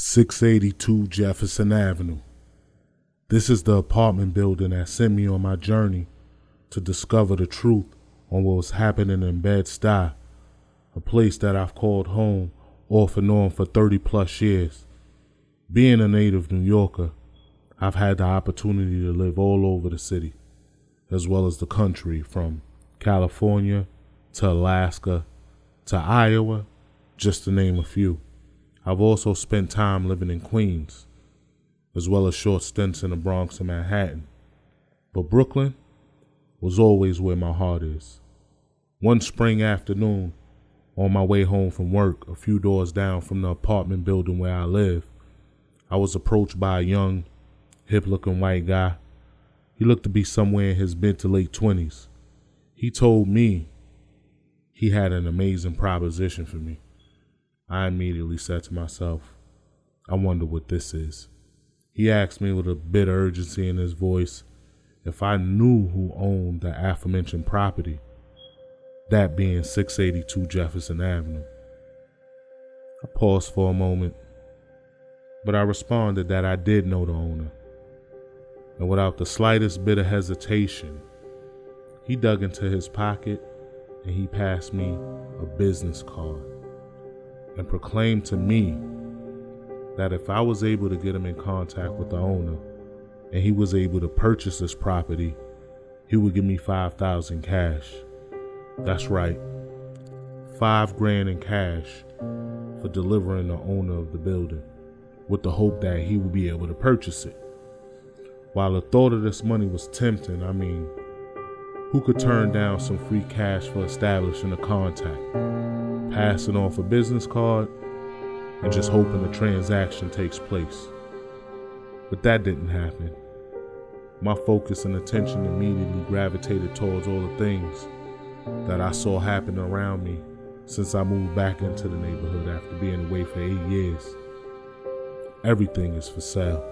682 Jefferson Avenue. This is the apartment building that sent me on my journey to discover the truth on what was happening in Bed-Stuy, a place that I've called home off and on for 30 plus years. Being a native New Yorker, I've had the opportunity to live all over the city, as well as the country, from California to Alaska to Iowa, just to name a few. I've also spent time living in Queens, as well as short stints in the Bronx and Manhattan. But Brooklyn was always where my heart is. One spring afternoon, on my way home from work, a few doors down from the apartment building where I live, I was approached by a young, hip-looking white guy. He looked to be somewhere in his mid to late 20s. He told me he had an amazing proposition for me. I immediately said to myself, I wonder what this is. He asked me with a bit of urgency in his voice if I knew who owned the aforementioned property, that being 682 Jefferson Avenue. I paused for a moment, but I responded that I did know the owner. And without the slightest bit of hesitation, he dug into his pocket and he passed me a business card and proclaimed to me that if I was able to get him in contact with the owner and he was able to purchase this property, he would give me $5,000 cash. That's right, $5,000 in cash for delivering the owner of the building, with the hope that he would be able to purchase it. While the thought of this money was tempting, who could turn down some free cash for establishing a contact, passing off a business card, and just hoping the transaction takes place? But that didn't happen. My focus and attention immediately gravitated towards all the things that I saw happen around me since I moved back into the neighborhood after being away for 8 years. Everything is for sale.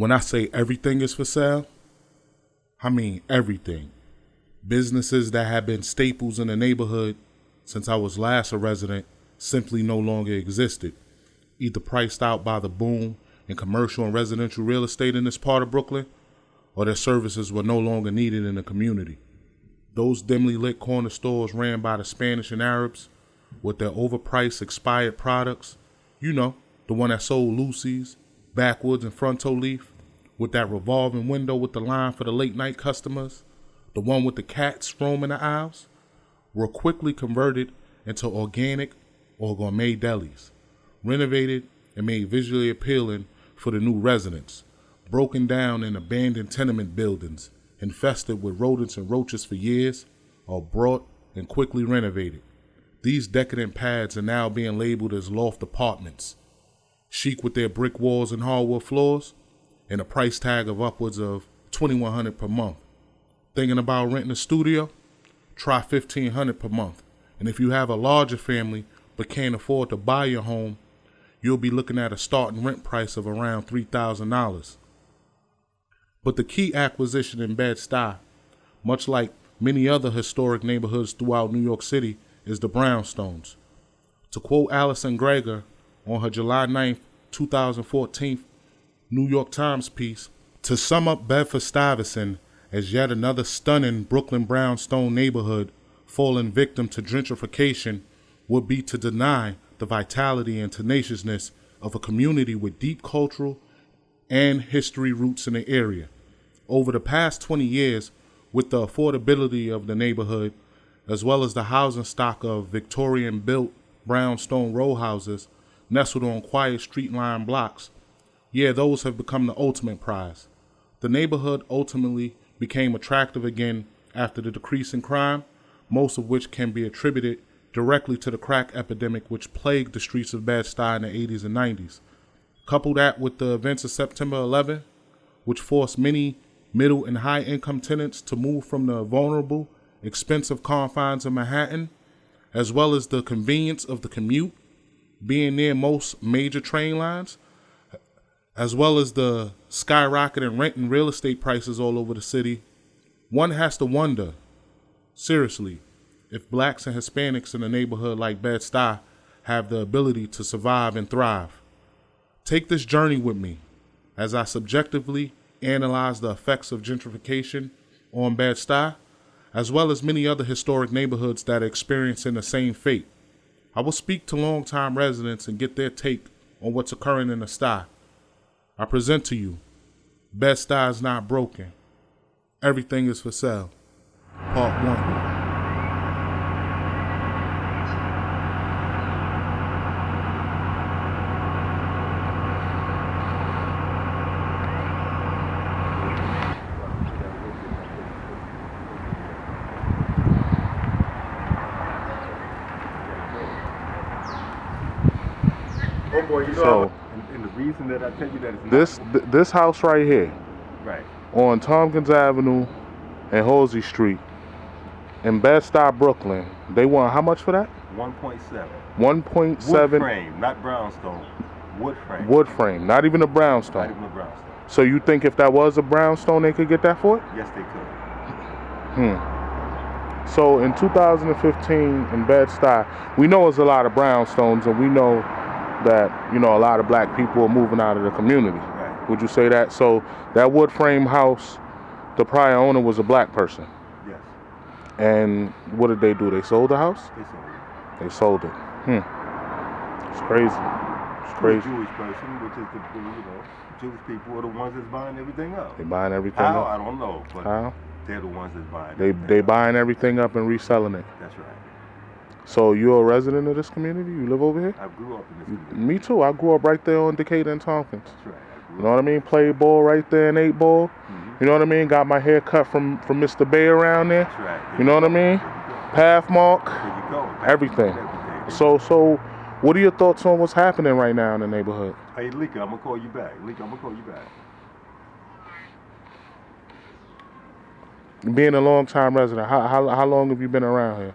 When I say everything is for sale, I mean everything. Businesses that have been staples in the neighborhood since I was last a resident simply no longer existed, either priced out by the boom in commercial and residential real estate in this part of Brooklyn, or their services were no longer needed in the community. Those dimly lit corner stores ran by the Spanish and Arabs with their overpriced expired products, you know, the one that sold Lucy's, Backwoods, and Fronto Leaf, with that revolving window with the line for the late night customers, the one with the cats roaming the aisles, were quickly converted into organic or gourmet delis, renovated and made visually appealing for the new residents, broken down in abandoned tenement buildings, infested with rodents and roaches for years, are brought and quickly renovated. These decadent pads are now being labeled as loft apartments, chic with their brick walls and hardwood floors, and a price tag of upwards of $2,100 per month. Thinking about renting a studio? Try $1,500 per month. And if you have a larger family but can't afford to buy your home, you'll be looking at a starting rent price of around $3,000. But the key acquisition in Bed-Stuy, much like many other historic neighborhoods throughout New York City, is the brownstones. To quote Alison Greger on her July 9th, 2014 New York Times piece, to sum up Bedford Stuyvesant as yet another stunning Brooklyn brownstone neighborhood fallen victim to gentrification would be to deny the vitality and tenaciousness of a community with deep cultural and history roots in the area. Over the past 20 years, with the affordability of the neighborhood, as well as the housing stock of Victorian-built brownstone row houses nestled on quiet street-lined blocks, those have become the ultimate prize. The neighborhood ultimately became attractive again after the decrease in crime, most of which can be attributed directly to the crack epidemic which plagued the streets of Bed-Stuy in the 80s and 90s. Couple that with the events of September 11, which forced many middle and high-income tenants to move from the vulnerable, expensive confines of Manhattan, as well as the convenience of the commute, being near most major train lines, as well as the skyrocketing rent and real estate prices all over the city, one has to wonder, seriously, if blacks and Hispanics in a neighborhood like Bed-Stuy have the ability to survive and thrive. Take this journey with me as I subjectively analyze the effects of gentrification on Bed-Stuy, as well as many other historic neighborhoods that are experiencing the same fate. I will speak to longtime residents and get their take on what's occurring in the Stuy. I present to you, Bed-Stuy is not broken. Everything is for sale. Part 1. Oh boy, you know, So, and the reason that I tell you that is this house right here, right on Tompkins Avenue and Halsey Street in Bed-Stuy, Brooklyn, they want how much for that? 1.7. 1.7. Wood frame, not brownstone. Wood frame. Wood frame, not even a Not brownstone. even a brownstone. So you think if that was a brownstone, they could get that for it? Yes, they could. So in 2015 in Bed-Stuy, we know there's a lot of brownstones, and we know that, you know, a lot of black people are moving out of the community. Right. Would you say that? So that wood frame house, the prior owner was a black person. Yes. And what did they do? They sold the house? They sold it. They sold it. It's crazy. It's To a crazy. Jewish person, which is Jewish people are the ones that's buying everything up. They buying everything How? up. I don't know, but How? they're the ones that's buying They everything up. buying everything up and reselling it. That's right. So you're a resident of this community? You live over here? I grew up in this community. Me too. I grew up right there on Decatur and Tompkins. That's right. I grew You know what I mean? Played ball right there in 8 ball. You know what I mean? Got my hair cut from Mr. Bay around there. That's right. You know what I mean? Pathmark, There you go. everything. So what are your thoughts on what's happening right now in the neighborhood? Hey, Lika, I'm gonna call you back. Lika, I'm gonna call you back. Being a long-time resident, how long have you been around here?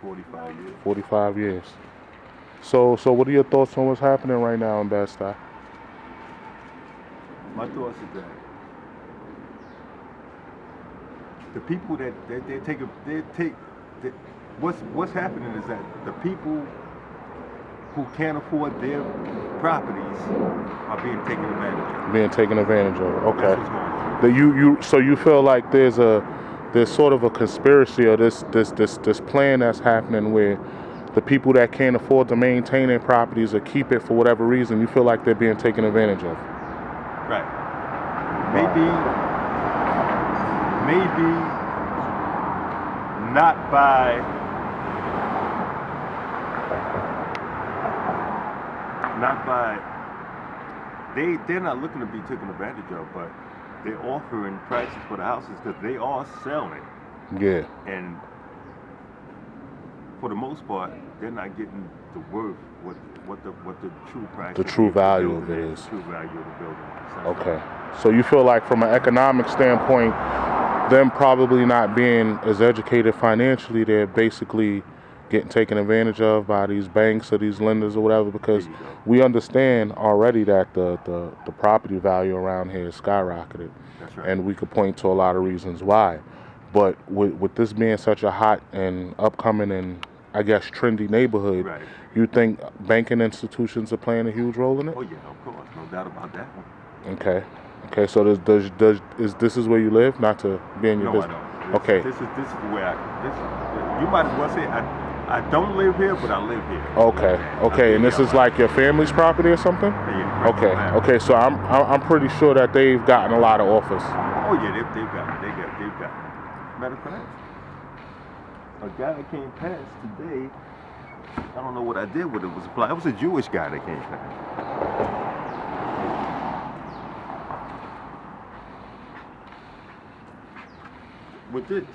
45 years. 45 years. So what are your thoughts on what's happening right now in Bed-Stuy? My thoughts is that the people that what's happening is that the people who can't afford their properties are being taken advantage of. Being taken advantage of. Okay. That's what's going on. So you feel like there's sort of a conspiracy or this plan that's happening where the people that can't afford to maintain their properties or keep it for whatever reason, you feel like they're being taken advantage of. Right. Maybe not by they're not looking to be taken advantage of, but they're offering prices for the houses because they are selling. Yeah. And for the most part, they're not getting the worth what the true price. The true value of it is. The true value of the building. Okay. So you feel like from an economic standpoint, them probably not being as educated financially, they're basically getting taken advantage of by these banks or these lenders or whatever, because we understand already that the property value around here is skyrocketed. That's right. And we could point to a lot of reasons why. But with this being such a hot and upcoming and I guess trendy neighborhood, right. You think banking institutions are playing a huge role in it? Oh yeah, of course, no doubt about that one. Okay. So this is where you live? Not to be in your business. I don't. This is the way you might as well say I don't live here, but I live here. Okay, and this is like your family's property or something? Yeah. Okay, so I'm pretty sure that they've gotten a lot of offers. Oh yeah, they've got it. Matter of fact, a guy that came past today, I don't know what I did with it. It was a Jewish guy that came past. With this.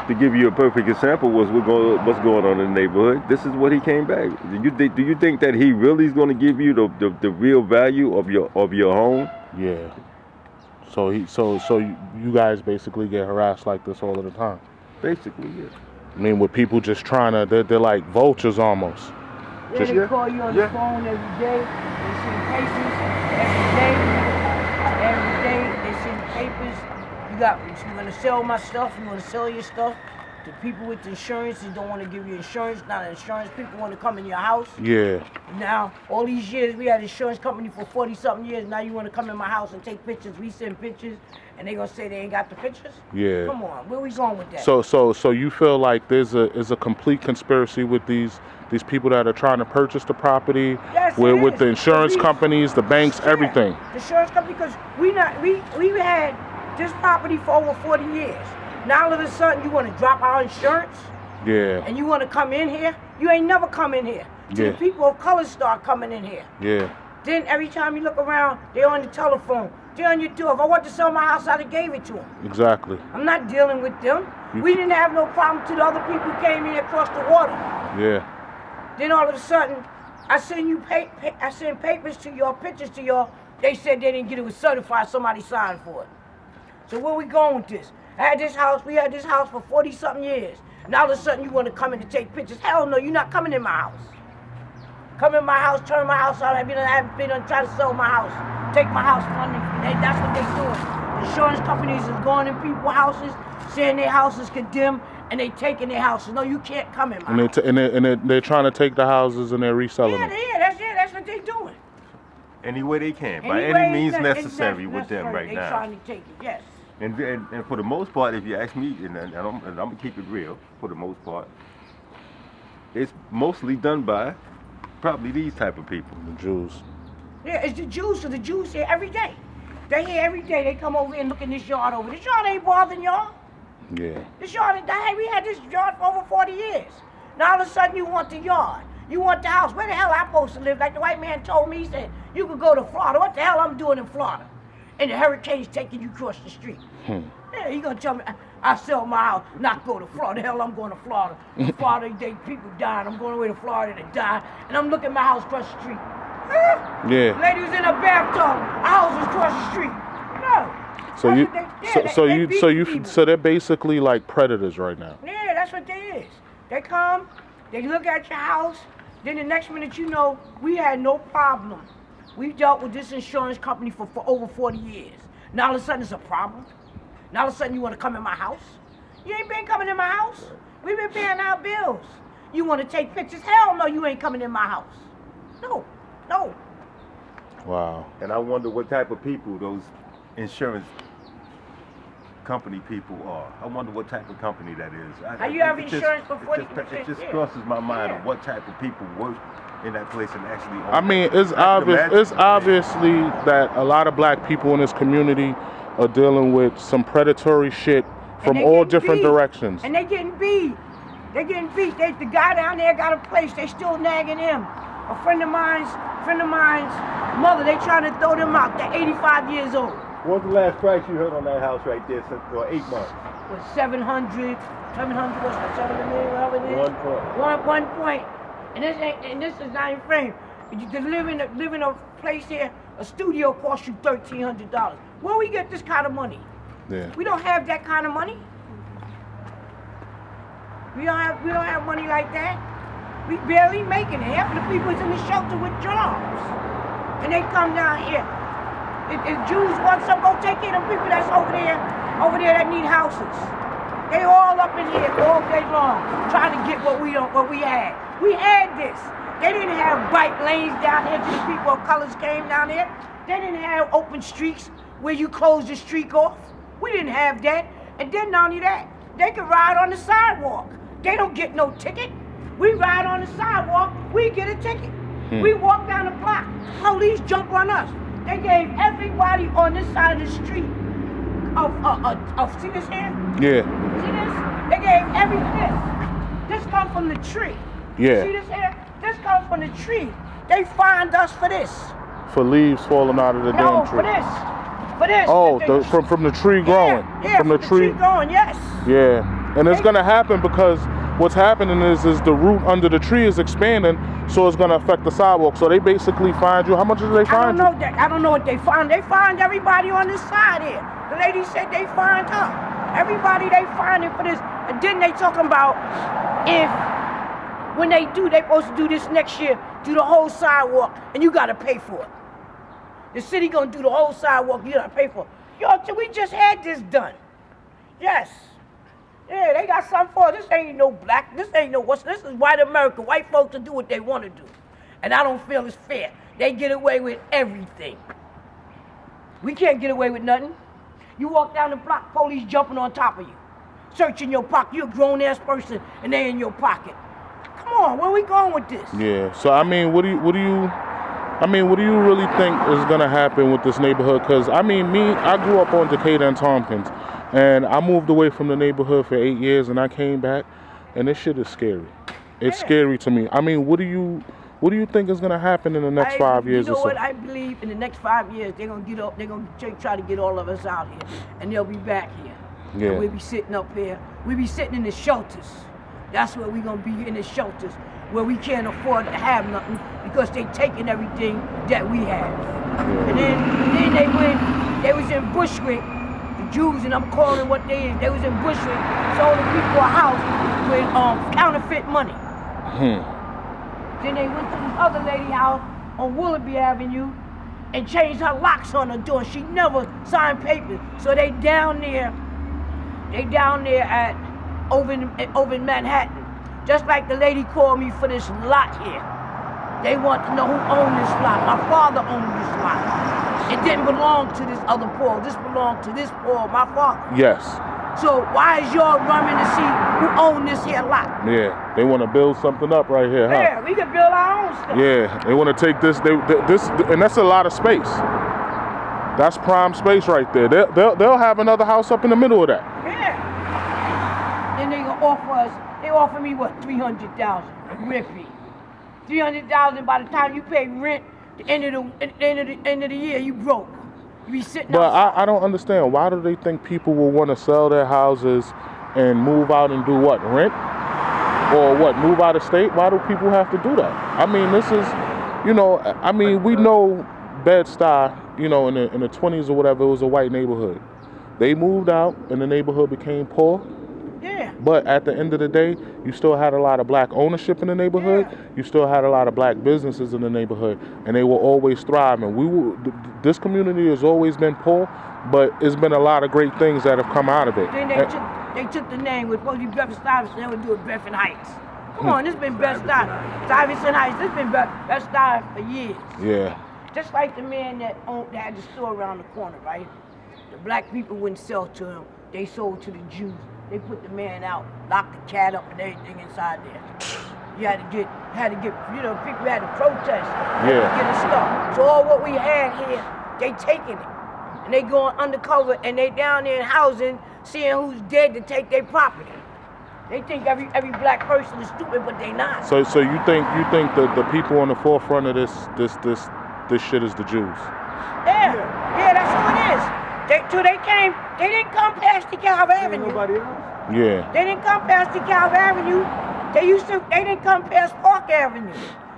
To give you a perfect example, what's going on in the neighborhood. This is what he came back. Do you think that he really is going to give you the real value of your home? Yeah. So you guys basically get harassed like this all of the time. Basically, yeah. I mean, with people just trying to, they're like vultures almost. Yeah, they call you on the phone every day. They send papers every day. They send papers. You want to sell my stuff. You want to sell your stuff. The people with the insurance, they don't want to give you insurance. Now the insurance people want to come in your house. Yeah. Now, all these years, we had an insurance company for 40-something years. Now you want to come in my house and take pictures. We send pictures, and they going to say they ain't got the pictures? Yeah. Come on, where we going with that? So you feel like there's a complete conspiracy with these people that are trying to purchase the property, yes, with the insurance companies, the banks, everything. The insurance company, because we had this property for over 40 years. Now all of a sudden you want to drop our insurance? Yeah. And you want to come in here? You ain't never come in here. Till the people of color start coming in here. Yeah. Then every time you look around, they're on the telephone. They're on your door. If I want to sell my house, I'd have gave it to them. Exactly. I'm not dealing with them. We didn't have no problem till the other people came in across the water. Yeah. Then all of a sudden, I send papers to y'all, pictures to y'all. They said they didn't get it certified. Somebody signed for it. So where we going with this? We had this house for 40-something years. Now all of a sudden you want to come in to take pictures. Hell no, you're not coming in my house. Come in my house, turn my house out. I've been trying to sell my house. Take my house from me. That's what they're doing. Insurance companies is going in people's houses, saying their house is condemned, and they taking their houses. No, you can't come in my house. And they're trying to take the houses and they're reselling them. That's what they're doing. Any way they can, by any means necessary with them right now. They're trying to take it, yes. And for the most part, if you ask me, and I'm gonna keep it real, for the most part, it's mostly done by probably these type of people. The Jews. Yeah, it's the Jews. So the Jews here every day. They here every day. They come over here and look in this yard over. This yard ain't bothering y'all. Yeah. This yard, we had this yard for over 40 years. Now all of a sudden you want the yard. You want the house. Where the hell am I supposed to live? Like the white man told me, he said, you could go to Florida. What the hell I'm doing in Florida? And the hurricane's taking you across the street. Yeah, you gonna tell me I sell my house, not go to Florida. The hell, I'm going to Florida. Florida, people dying. I'm going away to Florida to die. And I'm looking at my house across the street. Yeah. Lady was in a bathtub. Our house was across the street. No. So they're basically like predators right now. Yeah, that's what they is. They come, they look at your house, Then the next minute you know, we had no problem. We dealt with this insurance company for over 40 years. Now all of a sudden it's a problem. Now all of a sudden you want to come in my house? You ain't been coming in my house. We've been paying our bills. You want to take pictures? Hell no, you ain't coming in my house. No, no. Wow. And I wonder what type of people those insurance company people are. I wonder what type of company that is. How you have insurance for 40%? It just crosses my mind of what type of people work in that place and actually own I mean, it's obviously that a lot of black people in this community are dealing with some predatory shit from all different directions. And they getting beat. They getting beat. The guy down there got a place. They still nagging him. A friend of mine's mother, they trying to throw them out. They're 85 years old. What's the last price you heard on that house right there for 8 months? Was 700, what's that, 7 million, whatever it is? 1 point. And this is not even frame. To live in a place here, a studio costs you $1,300. Where we get this kind of money? Yeah. We don't have that kind of money. We don't have money like that. We barely making it. Half of the people is in the shelter with jobs. And they come down here. If Jews want some, go take care of them people that's over there that need houses. They all up in here all day long trying to get what we had. We had this. They didn't have bike lanes down here till the people of colors came down here. They didn't have open streets where you close the street off. We didn't have that. And then not only that, they could ride on the sidewalk. They don't get no ticket. We ride on the sidewalk, we get a ticket. We walk down the block, police jump on us. They gave everybody on this side of the street see this here? Yeah. See this? They gave this. This comes from the tree. Yeah. See this here? This comes from the tree. They fined us for this. For leaves falling out of the damn tree. For this. For this. Oh, from the tree growing. Yeah, from the tree growing, yes. Yeah. And it's gonna happen because what's happening is the root under the tree is expanding, so it's gonna affect the sidewalk. So they basically find you. How much did they find you? I don't know what they find. They find everybody on this side here. The lady said they find her. Everybody they finding for this. And then they talking about when they supposed to do this next year, do the whole sidewalk, and you gotta pay for it. The city gonna do the whole sidewalk, you gotta pay for it. Yo, we just had this done. Yes. Yeah, they got something for it. This ain't no black, this ain't no what's, this is white America. White folks to do what they want to do. And I don't feel it's fair. They get away with everything. We can't get away with nothing. You walk down the block, police jumping on top of you. Searching your pocket. You're a grown-ass person and they in your pocket. Come on, where we going with this? Yeah, so I mean, what do you really think is gonna happen with this neighborhood? Because I grew up on Decatur and Tompkins. And I moved away from the neighborhood for 8 years, and I came back, and this shit is scary. It's scary to me. I mean, what do you think is gonna happen in the next 5 years or so? You know what? I believe in the next 5 years they're gonna try to get all of us out here, and they'll be back here. Yeah. And we'll be sitting up here. We'll be sitting in the shelters. That's where we're gonna be, in the shelters, where we can't afford to have nothing because they taking everything that we have. Yeah. And then they was in Bushwick. Jews, and I'm calling what they is. They was in Bushwick, sold the people a house with counterfeit money. Then they went to this other lady house on Willoughby Avenue and changed her locks on her door. She never signed papers. So they down there over in Manhattan. Just like the lady called me for this lot here. They want to know who owned this lot. My father owned this lot. It didn't belong to this other Paul. This belonged to this Paul, my father. Yes. So why is y'all running to see who owned this here lot? Yeah, they want to build something up right here, huh? Yeah, we can build our own stuff. Yeah, they want to take this, and that's a lot of space. That's prime space right there. They'll have another house up in the middle of that. Yeah. Then they gonna offer us. They offer me what? $300,000 rent fee. $300,000 by the time you pay rent. The end of the year, you broke. You be sitting. But I don't understand. Why do they think people will want to sell their houses and move out and do what? Rent? Or what? Move out of state? Why do people have to do that? I mean, this is, we know Bed-Stuy, in the 20s or whatever, it was a white neighborhood. They moved out and the neighborhood became poor. Yeah. But at the end of the day, you still had a lot of black ownership in the neighborhood. Yeah. You still had a lot of black businesses in the neighborhood, and they will always thrive. And this community has always been poor, but it's been a lot of great things that have come out of it. Then they took the name, was supposed to be Bedford Stuyvesant, they would do it Bedford Heights. Come on, this been Bed-Stuy. Stuyvesant Heights, this been Bed-Stuy for years. Yeah. Just like the man that had the store around the corner, right? The black people wouldn't sell to him. They sold to the Jews. They put the man out, locked the cat up and everything inside there. You had to get, you know, people had to protest. Yeah. To get it stuff. So all what we had here, they taking it. And they going undercover and they down there in housing, seeing who's dead to take their property. They think every black person is stupid, but they not. So you think that the people on the forefront of this shit is the Jews? Yeah, that's who it is. They didn't come past DeKalb Avenue. Nobody else. Yeah. They didn't come past DeKalb Avenue. They didn't come past Park Avenue.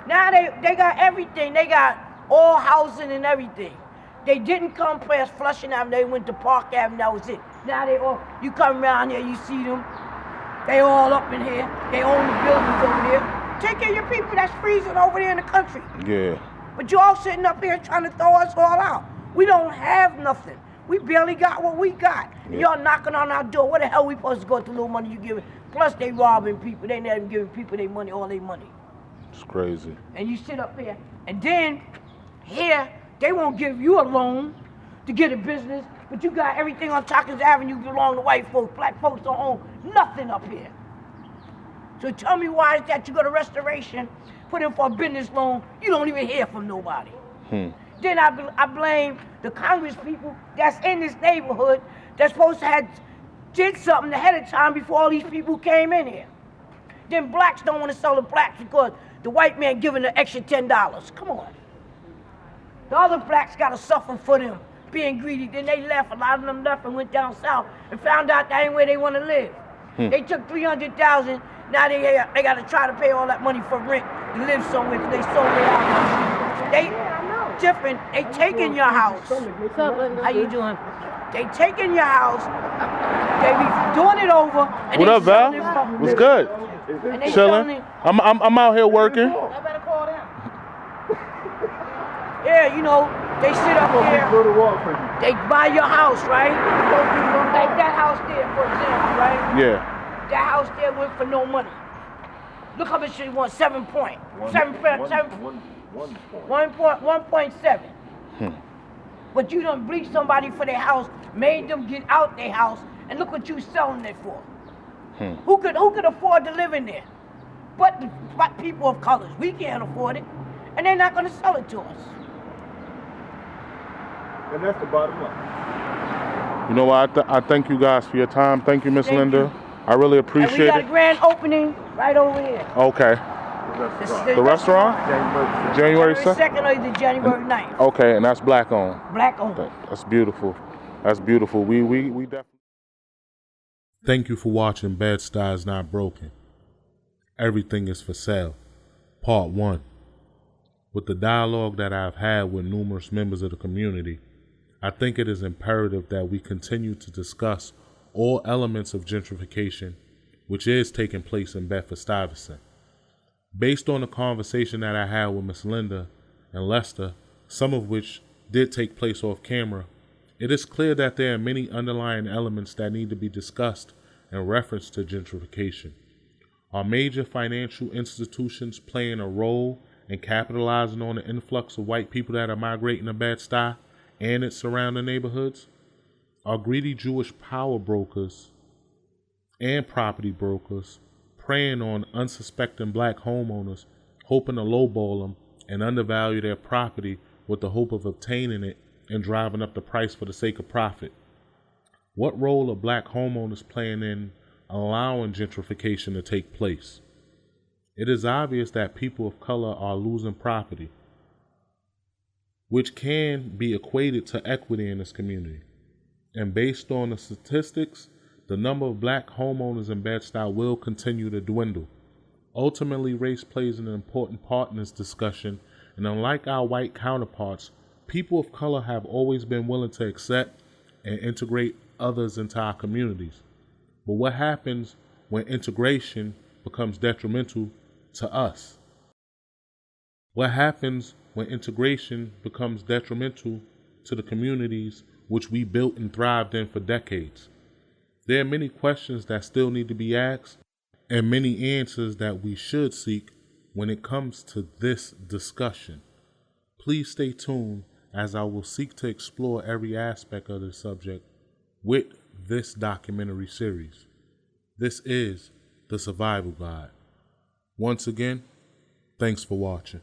Now they got everything. They got all housing and everything. They didn't come past Flushing Avenue. They went to Park Avenue. That was it. Now you come around here, you see them. They all up in here. They own the buildings over there. Take care of your people that's freezing over there in the country. Yeah. But you all sitting up here trying to throw us all out. We don't have nothing. We barely got what we got. Yeah. Y'all knocking on our door. Where the hell we supposed to go with the little money you giving? Plus they robbing people. They not even giving people their money, all their money. It's crazy. And you sit up here. And then here, they won't give you a loan to get a business, but you got everything on Tockins Avenue belong to white folks. Black folks don't own nothing up here. So tell me why is that you go to Restoration, put in for a business loan, you don't even hear from nobody. Then I blame the Congress people that's in this neighborhood that's supposed to have did something ahead of time before all these people came in here. Then blacks don't want to sell to blacks because the white man giving the extra $10. Come on. The other blacks got to suffer for them being greedy. Then they left. A lot of them left and went down south and found out that ain't where they want to live. They took $300,000. Now they got to try to pay all that money for rent to live somewhere because they sold their house. They different. They taking your house. How you doing? They taking your house. They be doing it over. And What up, Val? What's good? And they Chilling. I'm out here working. I better call them. Yeah, you know, they sit up here, they buy your house, right? Like that house there, for example, right? Yeah. That house there went for no money. Look how much she wants, 1.7. But you done bleached somebody for their house, made them get out their house, and look what you selling it for. Who could afford to live in there? But people of colors, we can't afford it, and they're not gonna sell it to us. And that's the bottom line. You know what? I thank you guys for your time. Thank you, Miss Thank Linda. you. I really And appreciate we got it. a grand opening right over here. Okay. This is The restaurant? January January 2nd? 2nd or the January 9th. Okay, and that's black owned. Black owned. That's beautiful. That's beautiful. We definitely. Thank you for watching Bed-Stuy is Not Broken. Everything is for sale. Part 1. With the dialogue that I've had with numerous members of the community, I think it is imperative that we continue to discuss all elements of gentrification, which is taking place in Bedford Stuyvesant. Based on the conversation that I had with Miss Linda and Lester, some of which did take place off camera, it is clear that there are many underlying elements that need to be discussed in reference to gentrification. Are major financial institutions playing a role in capitalizing on the influx of white people that are migrating to Bed-Stuy and its surrounding neighborhoods? Are greedy Jewish power brokers and property brokers preying on unsuspecting black homeowners, hoping to lowball them and undervalue their property with the hope of obtaining it and driving up the price for the sake of profit? What role are black homeowners playing in allowing gentrification to take place? It is obvious that people of color are losing property, which can be equated to equity in this community. And based on the statistics, the number of black homeowners in Bed-Stuy will continue to dwindle. Ultimately, race plays an important part in this discussion, and unlike our white counterparts, people of color have always been willing to accept and integrate others into our communities. But what happens when integration becomes detrimental to us? What happens when integration becomes detrimental to the communities which we built and thrived in for decades? There are many questions that still need to be asked and many answers that we should seek when it comes to this discussion. Please stay tuned as I will seek to explore every aspect of the subject with this documentary series. This is The Survival Guide. Once again, thanks for watching.